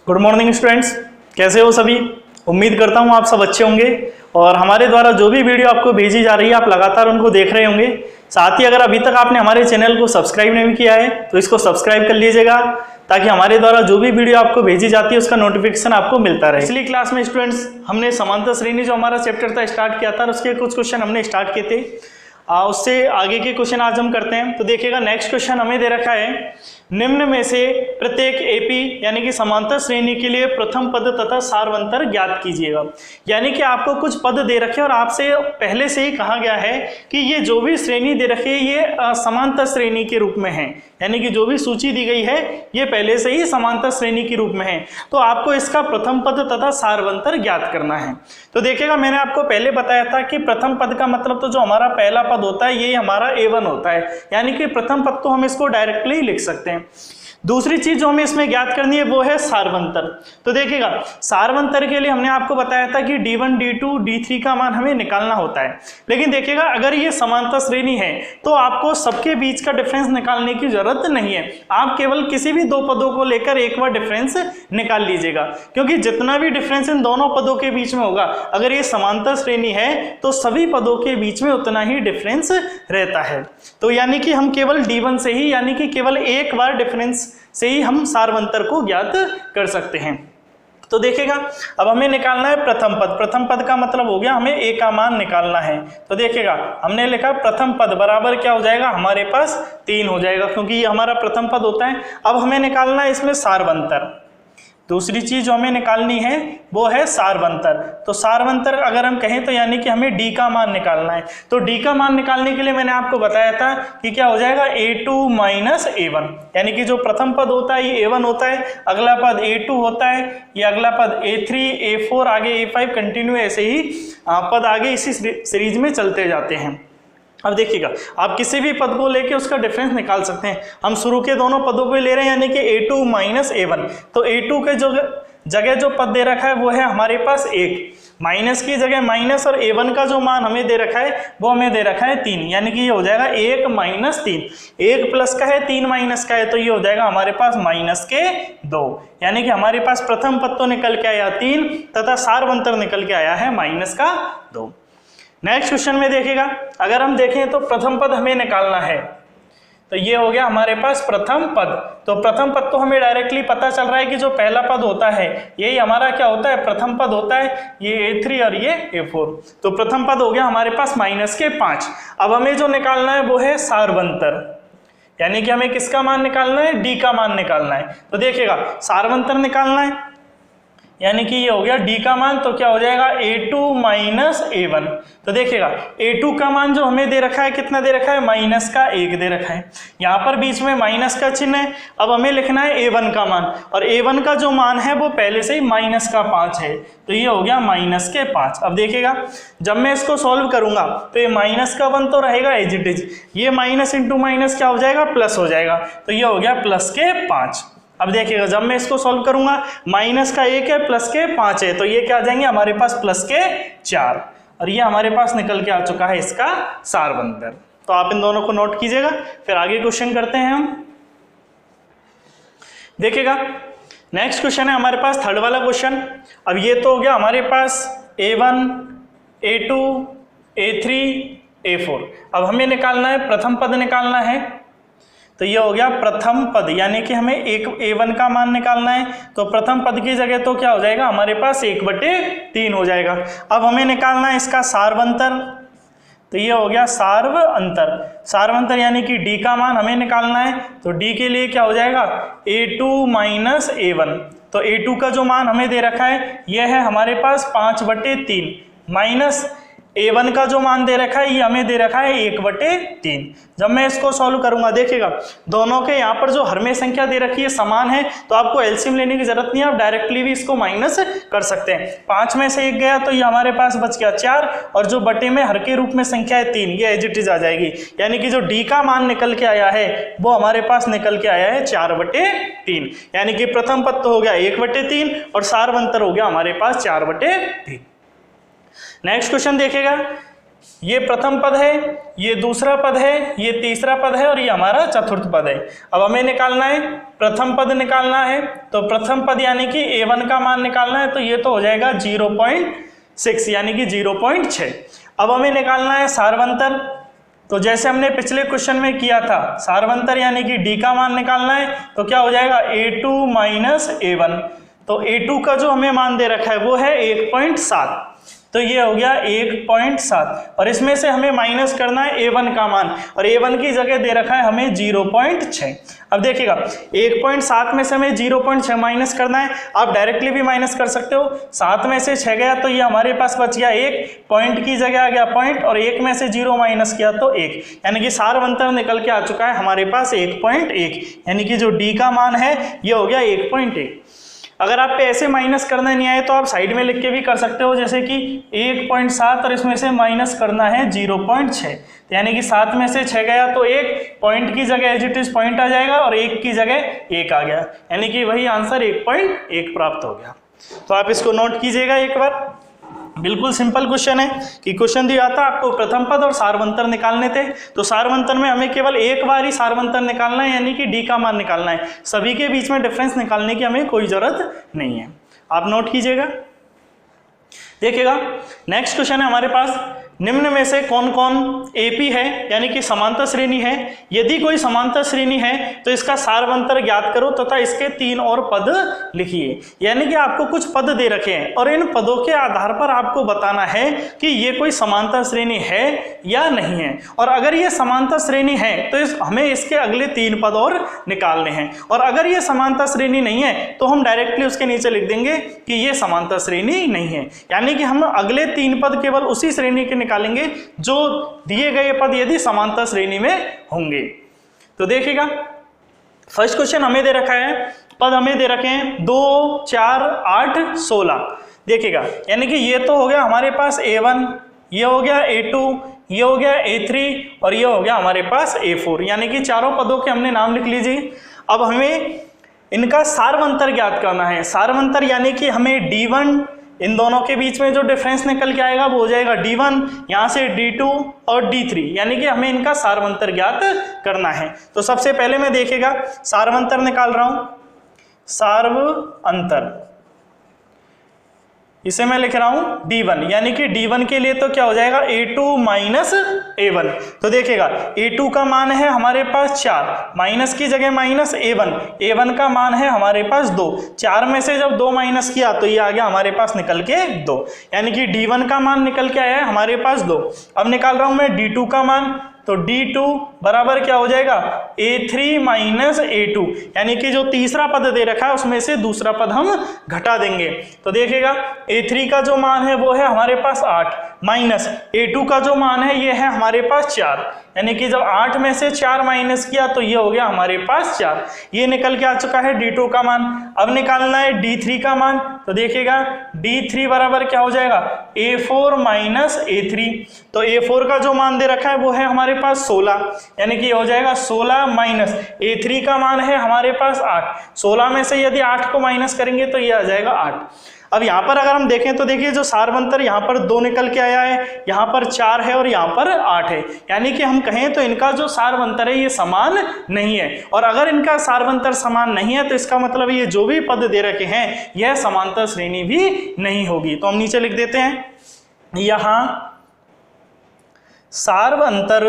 Good morning students, कैसे हो सभी। उम्मीद करता हूँ आप सब अच्छे होंगे और हमारे द्वारा जो भी वीडियो आपको भेजी जा रही है आप लगातार उनको देख रहे होंगे। साथ ही अगर अभी तक आपने हमारे चैनल को सब्सक्राइब नहीं किया है तो इसको सब्सक्राइब कर लीजिएगा ताकि हमारे द्वारा जो भी वीडियो आपको भेजी जाती है उसका नोटिफिकेशन आपको मिलता रहे। पिछली क्लास में स्टूडेंट्स हमने समांतर श्रेणी जो हमारा चैप्टर था स्टार्ट किया था और उसके कुछ क्वेश्चन हमने स्टार्ट किए थे। उससे आगे के क्वेश्चन आज हम करते हैं। तो देखिएगा नेक्स्ट क्वेश्चन हमें दे रखा है, निम्न में से प्रत्येक एपी यानी कि समांतर श्रेणी के लिए प्रथम पद तथा सार्वंतर ज्ञात कीजिएगा। यानी कि आपको कुछ पद दे रखे और आपसे पहले से ही कहा गया है कि ये जो भी श्रेणी दे रखी है ये समांतर श्रेणी के रूप में है, यानी कि जो भी सूची दी गई है ये पहले से ही समांतर श्रेणी के रूप में है। तो आपको इसका प्रथम पद तथा सार्वंतर ज्ञात करना है। तो देखिएगा मैंने आपको पहले बताया था कि प्रथम पद का मतलब तो जो हमारा पहला पद होता है ये हमारा A1 होता है, यानी कि प्रथम पद तो हम इसको डायरेक्टली लिख सकते हैं। दूसरी चीज जो हमें इसमें ज्ञात करनी है वो है सार्वंतर। तो देखिएगा सार्वंतर के लिए हमने आपको बताया था कि D1, D2, D3 का मान हमें निकालना होता है। लेकिन देखिएगा अगर ये समांतर श्रेणी है तो आपको सबके बीच का डिफरेंस निकालने की जरूरत नहीं है। आप केवल किसी भी दो पदों को लेकर एक बार डिफरेंस निकाल लीजिएगा, क्योंकि जितना भी डिफरेंस इन दोनों पदों के बीच में होगा अगर ये समांतर श्रेणी है तो सभी पदों के बीच में उतना ही डिफरेंस रहता है। तो यानी कि हम केवल D1 से ही यानी कि केवल एक बार डिफरेंस से ही हम सार्वंतर को ज्ञात कर सकते हैं। तो देखिएगा अब हमें निकालना है प्रथम पद। प्रथम पद का मतलब हो गया हमें A का मान निकालना है। तो देखिएगा हमने लिखा प्रथम पद बराबर क्या हो जाएगा, हमारे पास 3 हो जाएगा क्योंकि ये हमारा प्रथम पद होता है। अब हमें निकालना है इसमें सार्वंतर। दूसरी चीज जो हमें निकालनी है वो है सार्वंतर। तो सार्वंतर अगर हम कहें तो यानी कि हमें D का मान निकालना है। तो D का मान निकालने के लिए मैंने आपको बताया था कि क्या हो जाएगा A2 माइनस A1, यानी कि जो प्रथम पद होता है ये A1 होता है, अगला पद A2 होता है, ये अगला पद A3, A4 आगे A5 कंटिन्यू ऐसे ही पद आगे इसी सीरीज में चलते जाते हैं। अब देखिएगा आप किसी भी पद को लेके उसका डिफरेंस निकाल सकते हैं। हम शुरू के दोनों पदों को ले रहे हैं यानी कि A2 माइनस A1। तो A2 के जो जगह जो पद दे रखा है वो है हमारे पास 1, माइनस की जगह माइनस, और A1 का जो मान हमें दे रखा है वो हमें दे रखा है 3, यानी कि ये हो जाएगा 1 माइनस 3। 1 प्लस का है 3 माइनस का है तो ये हो जाएगा हमारे पास माइनस के 2, यानी कि हमारे पास प्रथम पद तो निकल के आया 3 तथा सार्वंतर निकल के आया है माइनस का 2। नेक्स्ट क्वेश्चन में देखिएगा अगर हम देखें तो प्रथम पद हमें निकालना है। तो ये हो गया हमारे पास प्रथम पद। तो प्रथम पद तो हमें डायरेक्टली पता चल रहा है कि जो पहला पद होता है यही हमारा क्या होता है, प्रथम पद होता है, ये A3 और ये A4। तो प्रथम पद हो गया हमारे पास माइनस के 5। अब हमें जो निकालना है वो है सार्वंतर, यानी कि हमें किसका मान निकालना है, D का मान निकालना है। तो देखिएगा सार्वंतर निकालना है यानी कि ये हो गया D का मान, तो क्या हो जाएगा A2 माइनस A1। तो देखिएगा A2 का मान जो हमें दे रखा है कितना दे रखा है, माइनस का 1 दे रखा है, यहाँ पर बीच में माइनस का चिन्ह है। अब हमें लिखना है A1 का मान, और A1 का जो मान है वो पहले से ही माइनस का 5 है, तो ये हो गया माइनस के 5। अब देखिएगा जब मैं इसको सॉल्व करूंगा तो ये माइनस का 1 तो रहेगा एज इट इज, ये माइनस इंटू माइनस क्या हो जाएगा, प्लस हो जाएगा, तो ये हो गया प्लस के 5। अब देखिएगा जब मैं इसको सॉल्व करूंगा माइनस का 1 है प्लस के 5 है, तो ये क्या आ जाएंगे हमारे पास प्लस के 4, और ये हमारे पास निकल के आ चुका है इसका सार्वंतर। तो आप इन दोनों को नोट कीजिएगा, फिर आगे क्वेश्चन करते हैं हम। देखिएगा नेक्स्ट क्वेश्चन है हमारे पास थर्ड वाला क्वेश्चन। अब ये तो हो गया हमारे पास A1, A2, A3, A4। अब हमें निकालना है प्रथम पद निकालना है। तो ये हो गया प्रथम पद, यानी कि हमें एक A1 का मान निकालना है। तो प्रथम पद की जगह तो क्या हो जाएगा हमारे पास 1/3 हो जाएगा। अब हमें निकालना है इसका सार्वंतर। तो ये हो गया सार्वंतर। सार्वंतर यानी कि D का मान हमें निकालना है। तो D के लिए क्या हो जाएगा A2 माइनस A1। तो A2 का जो मान हमें दे रखा है यह है हमारे पास 5/3 माइनस A1 का जो मान दे रखा है ये हमें दे रखा है 1/3। जब मैं इसको सॉल्व करूंगा देखिएगा दोनों के यहाँ पर जो हर में संख्या दे रखी है समान है, तो आपको एलसीएम लेने की जरूरत नहीं है, आप डायरेक्टली भी इसको माइनस कर सकते हैं। 5 में से 1 गया तो ये हमारे पास बच गया 4, और जो बटे में हर के रूप में संख्या है 3, ये एज इट इज आ जाएगी। यानी कि जो D का मान निकल के आया है वो हमारे पास निकल के आया है 4/3, यानी कि प्रथम पद तो हो गया 1/3 और सार्वंतर हो गया हमारे पास 4/3। नेक्स्ट क्वेश्चन देखिएगा ये प्रथम पद है, ये दूसरा पद है, ये तीसरा पद है और ये हमारा चतुर्थ पद है। अब हमें निकालना है प्रथम पद निकालना है, तो प्रथम पद यानी कि a1 का मान निकालना है, तो ये तो हो जाएगा 0.6 यानी कि 0.6। अब हमें निकालना है सारवंतर, तो जैसे हमने पिछले क्वेश्चन में किया था, सारवंतर यानी कि d का मान निकालना है, तो क्या हो जाएगा a2 माइनस a1। तो a2 का जो हमें मान दे रखा है वो है 1.7, तो ये हो गया 1.7 और इसमें से हमें माइनस करना है a1 का मान, और a1 की जगह दे रखा है हमें 0.6। अब देखिएगा 1.7 में से हमें 0.6 माइनस करना है, आप डायरेक्टली भी माइनस कर सकते हो। 7 में से 6 गया तो ये हमारे पास बच गया 1, पॉइंट की जगह आ गया पॉइंट, और 1 में से 0 माइनस किया तो 1, यानी कि सारवंतर निकल के आ चुका है हमारे पास 1.1, यानी कि जो d का मान है ये हो गया 1.1। अगर आप पे ऐसे माइनस करना नहीं आए तो आप साइड में लिख के भी कर सकते हो, जैसे कि 1.7 और इसमें से माइनस करना है 0.6, तो यानी कि 7 में से 6 गया तो 1, पॉइंट की जगह एज इट इज पॉइंट आ जाएगा और 1 की जगह 1 आ गया, यानी कि वही आंसर 1.1 प्राप्त हो गया। तो आप इसको नोट कीजिएगा एक बार, बिल्कुल सिंपल क्वेश्चन है कि क्वेश्चन दिया था आपको प्रथम पद और सारवंतर निकालने थे, तो सारवंतर में हमें केवल एक बार ही सारवंतर निकालना है, यानी कि d का मान निकालना है, सभी के बीच में डिफरेंस निकालने की हमें कोई जरूरत नहीं है। आप नोट कीजिएगा। देखिएगा नेक्स्ट क्वेश्चन है हमारे पास, निम्न में से कौन कौन एपी है, यानी कि समांतर श्रेणी है। यदि कोई समांतर श्रेणी है तो इसका सारवंतर ज्ञात करो तथा इसके 3 और पद लिखिए। यानी कि आपको कुछ पद दे रखे हैं और इन पदों के आधार पर आपको बताना है कि ये कोई समांतर श्रेणी है या नहीं है, और अगर ये समांतर श्रेणी है तो हमें इसके अगले 3 पद और निकालने हैं, और अगर ये समांतर श्रेणी नहीं है तो हम डायरेक्टली उसके नीचे लिख देंगे कि ये समांतर श्रेणी नहीं है। यानी कि हम अगले 3 पद केवल उसी श्रेणी के निकालेंगे जो दिए गए पद यदि समांतर श्रेणी में होंगे। तो देखिएगा फर्स्ट क्वेश्चन हमें दे रखा है, पद हमें दे रखे हैं 2, 4, 8, 16। देखिएगा यानी कि ये तो हो गया हमारे पास a1, ये हो गया a2, ये हो गया a3 और ये हो गया हमारे पास a4, यानी कि चारों पदों के हमने नाम लिख लीजिए। अब हमें इनका सारवंतर ज्ञात करना है। सारवंतर यानी कि हमें d1, इन दोनों के बीच में जो डिफरेंस निकल के आएगा वो हो जाएगा d1, यहाँ से d2 और d3, यानी कि हमें इनका सारवंतर ज्ञात करना है। तो सबसे पहले मैं देखिएगा सारवंतर निकाल रहा हूं, सारवंतर इसे मैं लिख रहा हूं d1, यानी कि d1 के लिए तो क्या हो जाएगा a2 माइनस a1। तो देखिएगा a2 का मान है हमारे पास 4, माइनस की जगह माइनस a1 का मान है हमारे पास 2, 4 में से जब 2 माइनस किया तो ये आ गया हमारे पास निकल के 2, यानी कि d1 का मान निकल के आया है हमारे पास 2। अब निकाल रहा हूं मैं d2 का मान, तो d2 बराबर क्या हो जाएगा a3 माइनस a2, यानी कि जो तीसरा पद दे रखा है उसमें से दूसरा पद हम घटा देंगे। तो देखिएगा a3 का जो मान है वो है हमारे पास 8, माइनस a2 का जो मान है ये है हमारे पास 4, यानी कि जब 8 में से 4 माइनस किया तो ये हो गया हमारे पास 4, ये निकल के आ चुका है d2 का मान। अब निकालना है d3 का मान, तो देखिएगा d3 बराबर क्या हो जाएगा a4 माइनस a3, तो a4 का जो मान दे रखा है वो है हमारे पास 16, यानी कि हो जाएगा 16 माइनस a3 का मान है हमारे पास 8, 16 में से यदि 8 को माइनस करेंगे तो ये आ जाएगा 8। अब यहाँ पर अगर हम देखें तो देखिए जो सारवंतर यहाँ पर 2 निकल के आया है, यहाँ पर 4 है और यहाँ पर 8 है, यानी कि हम कहें तो इनका जो सारवंतर है ये समान नहीं है, और अगर इनका सारवंतर समान नहीं है तो इसका मतलब ये जो भी पद दे रखे हैं यह समांतर श्रेणी भी नहीं होगी। तो हम नीचे लिख देते हैं यहाँ सारवंतर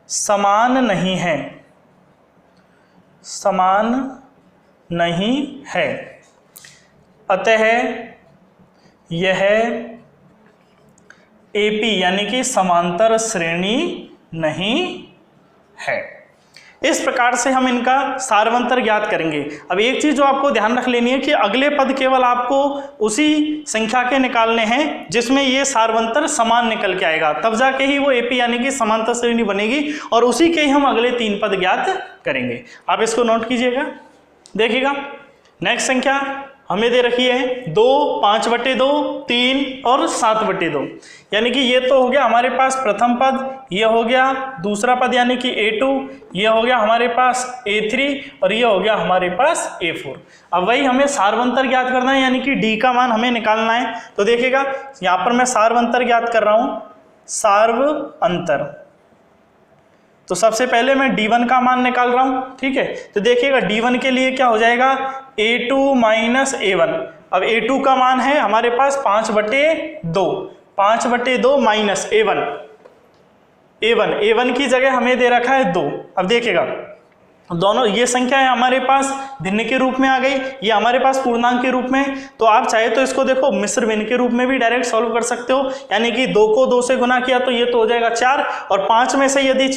समान नहीं है, समान नहीं है, अतः यह एपी यानी कि समांतर श्रेणी नहीं है। इस प्रकार से हम इनका सारवंतर ज्ञात करेंगे। अब एक चीज जो आपको ध्यान रख लेनी है कि अगले पद केवल आपको उसी संख्या के निकालने हैं जिसमें ये सारवंतर समान निकल के आएगा, तब जाके ही वो एपी यानी कि समांतर श्रेणी बनेगी, और उसी के ही हम अगले 3 पद ज्ञात करेंगे। आप इसको नोट कीजिएगा। देखिएगा नेक्स्ट संख्या हमें दे रखी है 2, 5/2, 3 और 7/2। यानी कि ये तो हो गया हमारे पास प्रथम पद, ये हो गया दूसरा पद यानी कि A2, ये हो गया हमारे पास A3 और ये हो गया हमारे पास A4। अब वही हमें सार्वंतर ज्ञात करना है यानी कि D का मान हमें निकालना है। तो देखिएगा यहाँ पर मैं सार्वंतर ज्ञात कर रहा हूँ, सार्वअंतर। तो सबसे पहले मैं D1 का मान निकाल रहा हूँ, ठीक है। तो देखिएगा D1 के लिए क्या हो जाएगा, A2 माइनस A1। अब A2 का मान है हमारे पास 5/2, 5/2 माइनस A1 की जगह हमें दे रखा है 2। अब देखिएगा दोनों ये संख्या है हमारे पास भिन्न के रूप में आ गई, ये हमारे पास पूर्णांक के रूप में। तो आप चाहे तो इसको देखो मिश्र भिन्न के रूप में भी डायरेक्ट सॉल्व कर सकते हो, यानी कि 2 को 2 से गुना किया तो ये तो हो जाएगा 4, और 5 में से यदि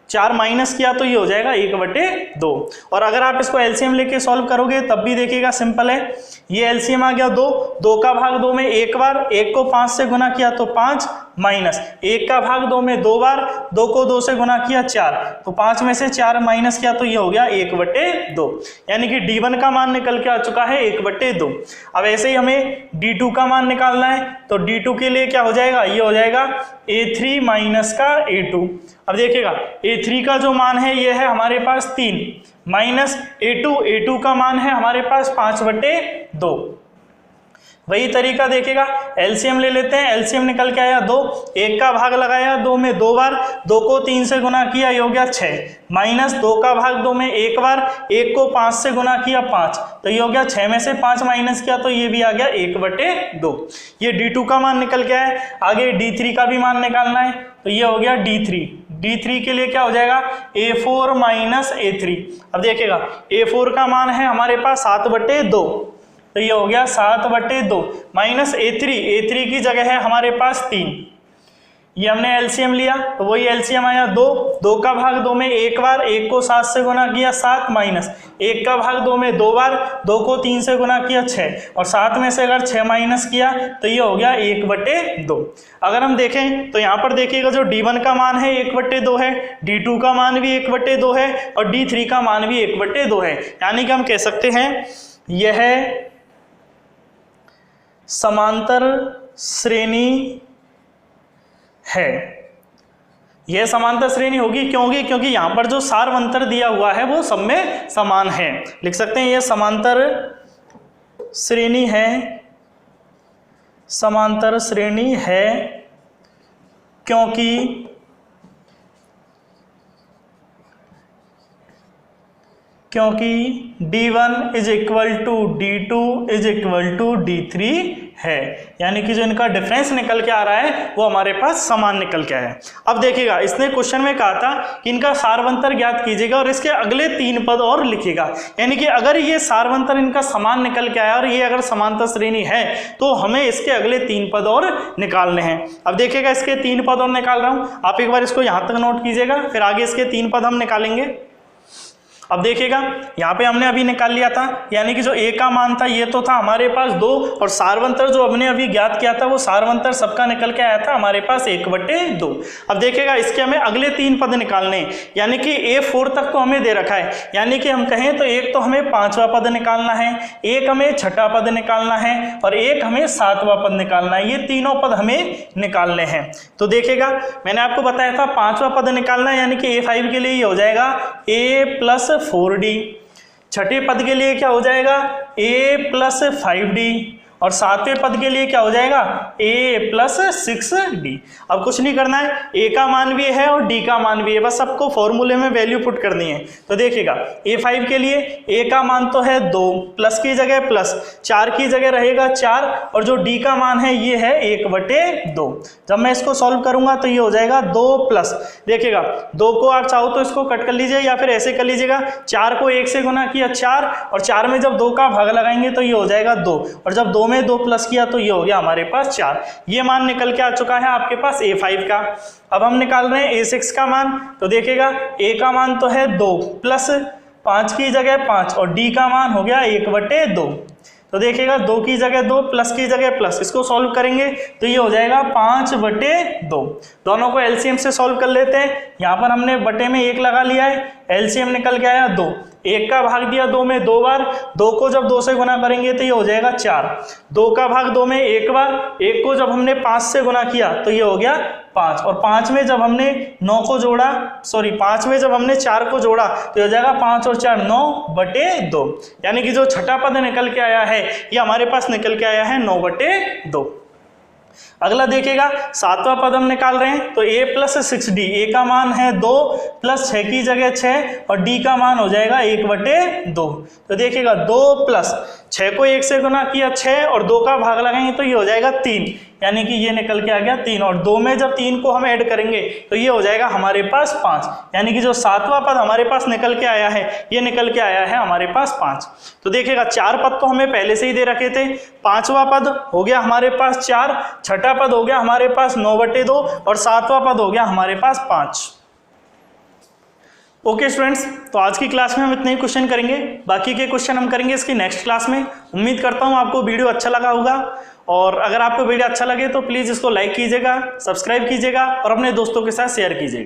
4 माइनस किया तो ये हो जाएगा 1/2। और अगर आप इसको एलसीएम लेके सॉल्व करोगे तब भी देखिएगा सिंपल है। ये एलसीएम आ गया 2 का भाग 2 में एक बार, 1 को 5 से गुना किया तो 5, माइनस 1 का भाग 2 में 2 बार, 2 को 2 से गुना किया 4, तो 5 में से 4 माइनस किया तो ये हो गया 1/2। यानी कि D1 का मान निकल के आ चुका है 1/2। अब ऐसे ही हमें D2 का मान निकालना है। तो D2 के लिए क्या हो जाएगा, ये हो जाएगा A3 माइनस का A2। अब देखिएगा A3 का जो मान है ये है हमारे पास 3 माइनस A2 का मान है हमारे पास 5/2। वही तरीका देखिएगा, एलसीएम ले लेते हैं। एलसीएम निकल के आया 2, 1 का भाग लगाया 2 में 2 बार, 2 को 3 से गुना किया ये हो गया 6, माइनस 2 का भाग 2 में एक बार, 1 को 5 से गुना किया 5, तो ये हो गया 6 में से 5 माइनस किया तो ये भी आ गया 1/2। ये D2 का मान निकल के आया। आगे D3 का भी मान निकालना है, तो ये हो गया D3 के लिए क्या हो जाएगा, A4 माइनस A3। अब देखिएगा A4 का मान है हमारे पास 7/2, तो ये हो गया 7/2 माइनस A3 की जगह है हमारे पास 3। ये हमने एलसीएम लिया तो वही एलसीएम आया 2 का भाग 2 में एक बार, 1 को 7 से गुना किया 7, माइनस 1 का भाग 2 में 2 बार, 2 को 3 से गुना किया 6, और 7 में से अगर 6 माइनस किया तो ये हो गया 1/2। अगर हम देखें तो यहाँ पर देखिएगा जो D1 का मान है 1/2 है, D2 का मान भी 1/2 है और D3 का मान भी 1/2 है। यानी कि हम कह सकते हैं यह समांतर श्रेणी है। यह समांतर श्रेणी होगी क्योंकि यहाँ पर जो सार्वंतर दिया हुआ है वो सब में समान है। लिख सकते हैं यह समांतर श्रेणी है, समांतर श्रेणी है क्योंकि D1 is equal to D2 is equal to D3 है। यानी कि जो इनका डिफरेंस निकल के आ रहा है वो हमारे पास समान निकल के आया है। अब देखिएगा इसने क्वेश्चन में कहा था कि इनका सार्वंतर ज्ञात कीजिएगा और इसके अगले 3 पद और लिखिएगा। यानी कि अगर ये सार्वंतर इनका समान निकल के आया और ये अगर समांतर श्रेणी है तो हमें इसके अगले 3 पद और निकालने हैं। अब देखिएगा इसके 3 पद और निकाल रहा हूँ, आप एक बार इसको यहाँ तक नोट कीजिएगा, फिर आगे इसके 3 पद हम निकालेंगे। अब देखिएगा यहाँ पे हमने अभी निकाल लिया था, यानी कि जो A का मान था ये तो था हमारे पास 2, और सार्वंतर जो हमने अभी ज्ञात किया था वो सार्वंतर सबका निकल के आया था हमारे पास 1/2। अब देखिएगा इसके हमें अगले 3 पद निकालने हैं, यानी कि A4 तक तो हमें दे रखा है। यानी कि हम कहें तो एक तो हमें 5वां पद निकालना है, एक हमें 6ठा पद निकालना है और एक हमें 7वां पद निकालना है। ये तीनों पद हमें निकालने हैं। तो देखिएगा मैंने आपको बताया था 5वां पद निकालना है, यानी कि A5 के लिए ये हो जाएगा A + 4D, छठे पद के लिए क्या हो जाएगा A + 5D, और 7वें पद के लिए क्या हो जाएगा A + 6D। अब कुछ नहीं करना है, A का मान भी है और D का मान भी है, बस सबको फॉर्मूले में वैल्यू पुट करनी है। तो देखिएगा A5 के लिए A का मान तो है 2, प्लस की जगह प्लस, 4 की जगह रहेगा 4, और जो D का मान है ये है 1/2। जब मैं इसको सॉल्व करूंगा तो ये हो जाएगा 2 प्लस, देखिएगा 2 को आप चाहो तो इसको कट कर लीजिए या फिर ऐसे कर लीजिएगा, 4 को 1 से गुना किया 4, और 4 में जब 2 का भाग लगाएंगे तो ये हो जाएगा 2, और जब 2 में 2 प्लस किया तो ये हो गया हमारे पास 4। ये मान निकल के आ चुका है आपके पास A5 का। अब हम निकाल रहे हैं A6 का मान। तो देखिएगा A का मान तो है 2 प्लस 5 की जगह 5, और D का मान हो गया 1/2। तो देखिएगा 2 की जगह 2, प्लस की जगह प्लस, इसको सॉल्व करेंगे तो ये हो जाएगा 5/2। दोनों को एलसीएम से सॉल्व कर लेते हैं। यहाँ पर हमने बटे में 1 लगा लिया है, एलसीएम निकल के आया 2, 1 का भाग दिया 2 में 2 बार, 2 को जब 2 से गुना करेंगे तो ये हो जाएगा 4, 2 का भाग 2 में 1 बार, 1 को जब हमने 5 से गुना किया तो ये हो गया 5, और 5 में जब हमने 9 को जोड़ा, सॉरी 5 में जब हमने 4 को जोड़ा तो हो जाएगा 5 और 4 9/2। यानी कि जो छठा पद निकल के आया है ये हमारे पास निकल के आया है 9/2। अगला देखिएगा 7वां पद हम निकाल रहे हैं, तो a + 6d, a का मान है 2 प्लस 6 की जगह 6 और d का मान हो जाएगा 1/2। तो देखिएगा 2 प्लस 6 को 1 से गुना किया 6 और 2 का भाग लगाएंगे तो ये हो जाएगा 3, यानी कि ये निकल के आ गया 3, और 2 में जब 3 को हम ऐड करेंगे तो ये हो जाएगा हमारे पास 5, यानी कि जो 7वां पद हमारे पास निकल के आया है ये निकल के आया है हमारे पास 5। तो देखिएगा 4 पद तो हमें पहले से ही दे रखे थे, 5वां पद हो गया हमारे पास 4, छठा पद हो गया हमारे पास 9/2 और 7वां पद हो गया हमारे पास 5। ओके स्टूडेंट्स, तो आज की क्लास में हम इतने ही क्वेश्चन करेंगे, बाकी के क्वेश्चन हम करेंगे इसकी नेक्स्ट क्लास में। उम्मीद करता हूँ आपको वीडियो अच्छा लगा होगा, और अगर आपको वीडियो अच्छा लगे तो प्लीज़ इसको लाइक कीजिएगा, सब्सक्राइब कीजिएगा और अपने दोस्तों के साथ शेयर कीजिएगा।